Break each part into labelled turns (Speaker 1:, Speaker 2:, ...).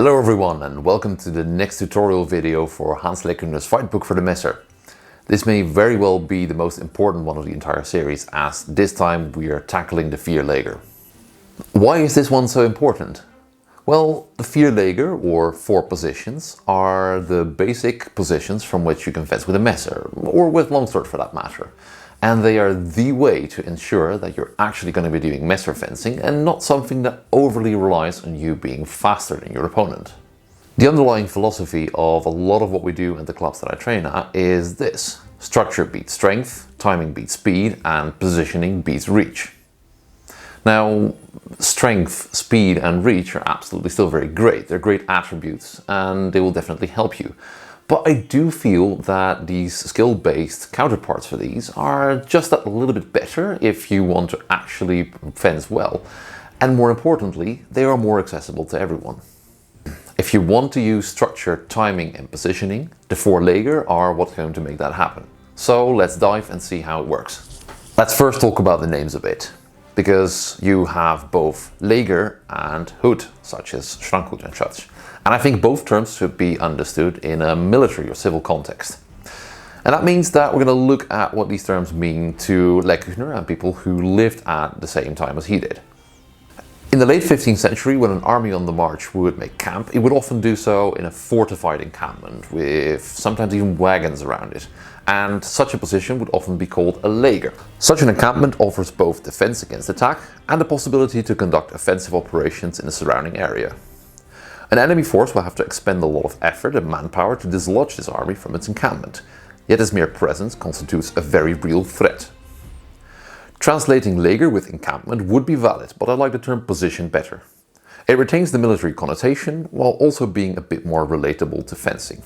Speaker 1: Hello everyone and welcome to the next tutorial video for Hans Lekunder's Fight Book for the Messer. This may very well be the most important one of the entire series, as this time we are tackling the Vierleger. Why is this one so important? Well, the Vierleger, or four positions, are the basic positions from which you can fence with a Messer, or with longsword for that matter. And they are the way to ensure that you're actually going to be doing Messer fencing and not something that overly relies on you being faster than your opponent. The underlying philosophy of a lot of what we do in the clubs that I train at is this: structure beats strength, timing beats speed, and positioning beats reach. Now, strength, speed and reach are absolutely still very great. They're great attributes and they will definitely help you. But I do feel that these skill-based counterparts for these are just that little bit better if you want to actually fence well. And more importantly, they are more accessible to everyone. If you want to use structure, timing and positioning, the Vierleger are what's going to make that happen. So let's dive and see how it works. Let's first talk about the names a bit, because you have both Leger and Hood, such as Schrankhut and such. And I think both terms should be understood in a military or civil context. And that means that we're going to look at what these terms mean to Lekender and people who lived at the same time as he did. In the late 15th century, when an army on the march would make camp, it would often do so in a fortified encampment, with sometimes even wagons around it. And such a position would often be called a leger. Such an encampment offers both defense against attack and the possibility to conduct offensive operations in the surrounding area. An enemy force will have to expend a lot of effort and manpower to dislodge this army from its encampment, yet its mere presence constitutes a very real threat. Translating leger with encampment would be valid, but I like the term position better. It retains the military connotation while also being a bit more relatable to fencing.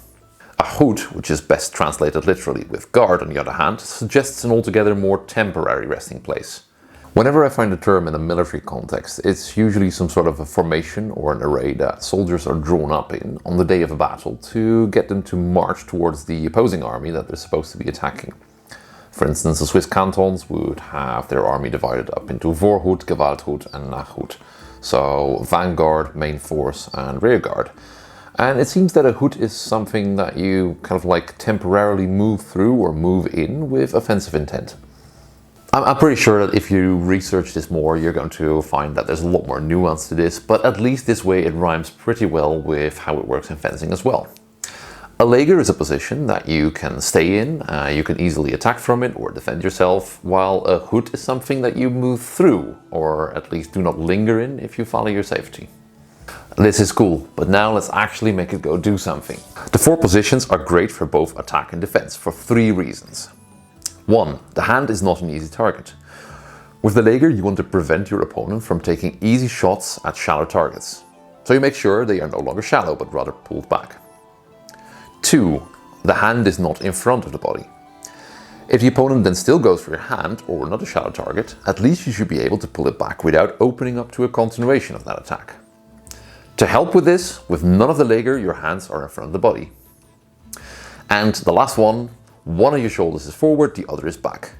Speaker 1: A hood, which is best translated literally with guard on the other hand, suggests an altogether more temporary resting place. Whenever I find a term in a military context, it's usually some sort of a formation or an array that soldiers are drawn up in on the day of a battle to get them to march towards the opposing army that they're supposed to be attacking. For instance, the Swiss cantons would have their army divided up into Vorhut, Gewalthut and Nachhut. So vanguard, main force and rearguard. And it seems that a hood is something that you kind of like temporarily move through or move in with offensive intent. I'm pretty sure that if you research this more, you're going to find that there's a lot more nuance to this, but at least this way it rhymes pretty well with how it works in fencing as well. A leger is a position that you can stay in, you can easily attack from it or defend yourself, while a hood is something that you move through, or at least do not linger in if you follow your safety. This is cool, but now let's actually make it go do something. The four positions are great for both attack and defense for three reasons. 1. The hand is not an easy target. With the leger you want to prevent your opponent from taking easy shots at shallow targets. So you make sure they are no longer shallow but rather pulled back. 2. The hand is not in front of the body. If the opponent then still goes for your hand or another shallow target, at least you should be able to pull it back without opening up to a continuation of that attack. To help with this, with none of the leger your hands are in front of the body. And the last one of your shoulders is forward, the other is back.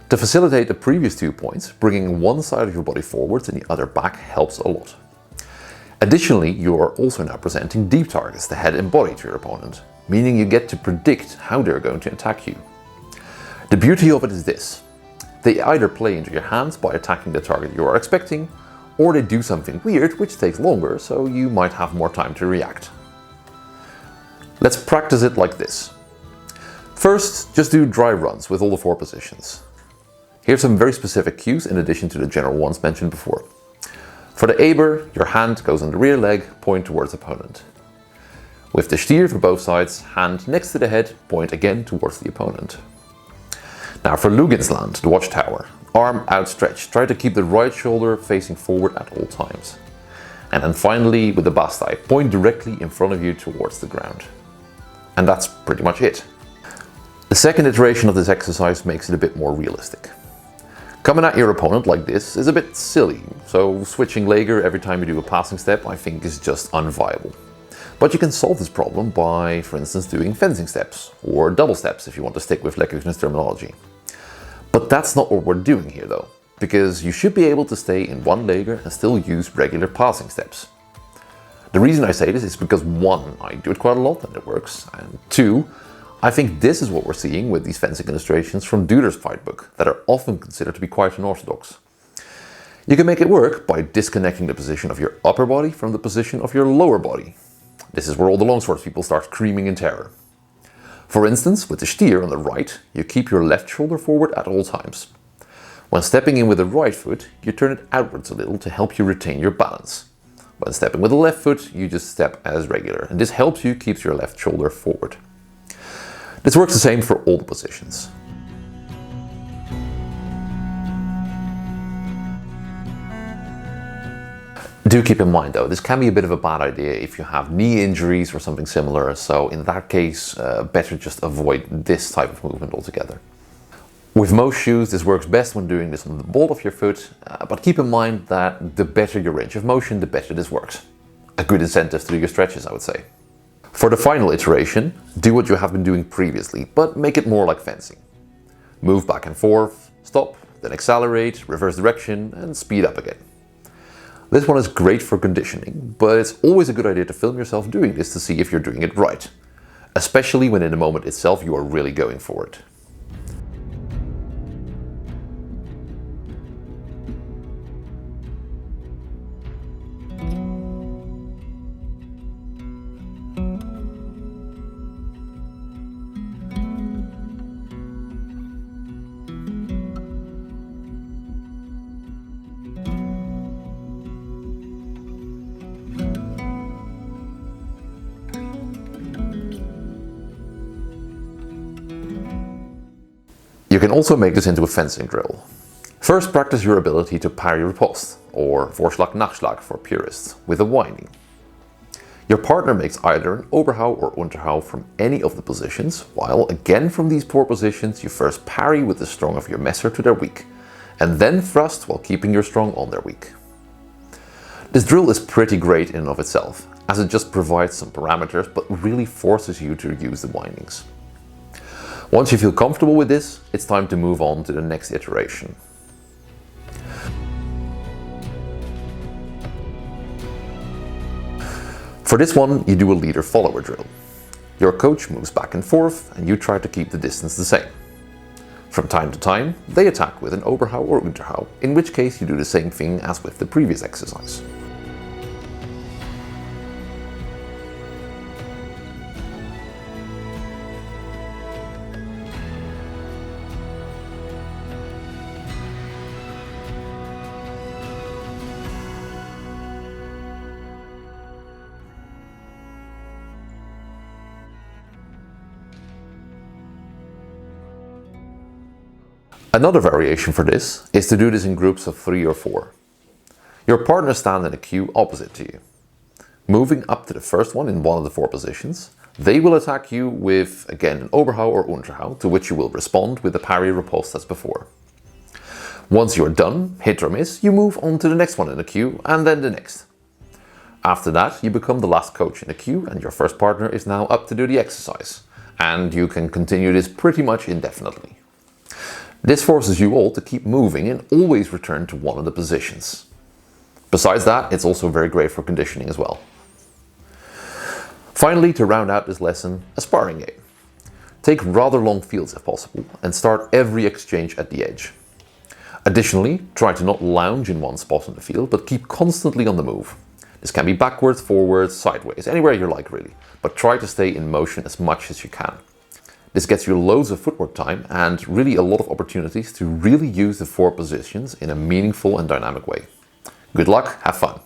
Speaker 1: To facilitate the previous 2 points, bringing one side of your body forwards and the other back helps a lot. Additionally, you are also now presenting deep targets, the head and body, to your opponent, meaning you get to predict how they're going to attack you. The beauty of it is this: they either play into your hands by attacking the target you are expecting, or they do something weird which takes longer, so you might have more time to react. Let's practice it like this. First, just do dry runs with all the four positions. Here's some very specific cues in addition to the general ones mentioned before. For the Aber, your hand goes on the rear leg, point towards opponent. With the Stier for both sides, hand next to the head, point again towards the opponent. Now for Luginsland, the watchtower, arm outstretched, try to keep the right shoulder facing forward at all times. And then finally with the Bastei, point directly in front of you towards the ground. And that's pretty much it. The second iteration of this exercise makes it a bit more realistic. Coming at your opponent like this is a bit silly, so switching leger every time you do a passing step I think is just unviable. But you can solve this problem by, for instance, doing fencing steps, or double steps if you want to stick with Lekunder's terminology. But that's not what we're doing here though, because you should be able to stay in one leger and still use regular passing steps. The reason I say this is because one, I do it quite a lot and it works, and two, I think this is what we're seeing with these fencing illustrations from Duder's fight book that are often considered to be quite unorthodox. You can make it work by disconnecting the position of your upper body from the position of your lower body. This is where all the longsword people start screaming in terror. For instance, with the steer on the right, you keep your left shoulder forward at all times. When stepping in with the right foot, you turn it outwards a little to help you retain your balance. When stepping with the left foot, you just step as regular, and this helps you keep your left shoulder forward. This works the same for all the positions. Do keep in mind though, this can be a bit of a bad idea if you have knee injuries or something similar, so in that case, better just avoid this type of movement altogether. With most shoes, this works best when doing this on the ball of your foot, but keep in mind that the better your range of motion, the better this works. A good incentive to do your stretches, I would say. For the final iteration, do what you have been doing previously, but make it more like fencing. Move back and forth, stop, then accelerate, reverse direction, and speed up again. This one is great for conditioning, but it's always a good idea to film yourself doing this to see if you're doing it right, especially when in the moment itself you are really going for it. You can also make this into a fencing drill. First, practice your ability to parry riposte, or Vorschlag Nachschlag for purists, with a winding. Your partner makes either an Oberhau or Unterhau from any of the positions, while again from these 4 positions you first parry with the strong of your messer to their weak, and then thrust while keeping your strong on their weak. This drill is pretty great in and of itself, as it just provides some parameters but really forces you to use the windings. Once you feel comfortable with this, it's time to move on to the next iteration. For this one, you do a leader-follower drill. Your coach moves back and forth, and you try to keep the distance the same. From time to time, they attack with an Oberhau or Unterhau, in which case you do the same thing as with the previous exercise. Another variation for this is to do this in groups of 3 or 4. Your partners stand in a queue opposite to you. Moving up to the first one in one of the 4 positions, they will attack you with, again, an Oberhau or Unterhau, to which you will respond with the parry riposte as before. Once you are done, hit or miss, you move on to the next one in the queue, and then the next. After that, you become the last coach in the queue, and your first partner is now up to do the exercise. And you can continue this pretty much indefinitely. This forces you all to keep moving and always return to one of the positions. Besides that, it's also very great for conditioning as well. Finally, to round out this lesson, a sparring game. Take rather long fields if possible and start every exchange at the edge. Additionally, try to not lounge in one spot on the field, but keep constantly on the move. This can be backwards, forwards, sideways, anywhere you like really, but try to stay in motion as much as you can. This gets you loads of footwork time and really a lot of opportunities to really use the 4 positions in a meaningful and dynamic way. Good luck, have fun!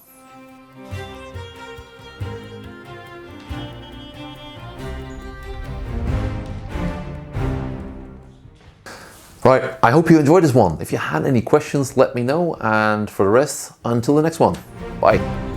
Speaker 1: Right, I hope you enjoyed this one. If you had any questions, let me know, and for the rest, until the next one. Bye!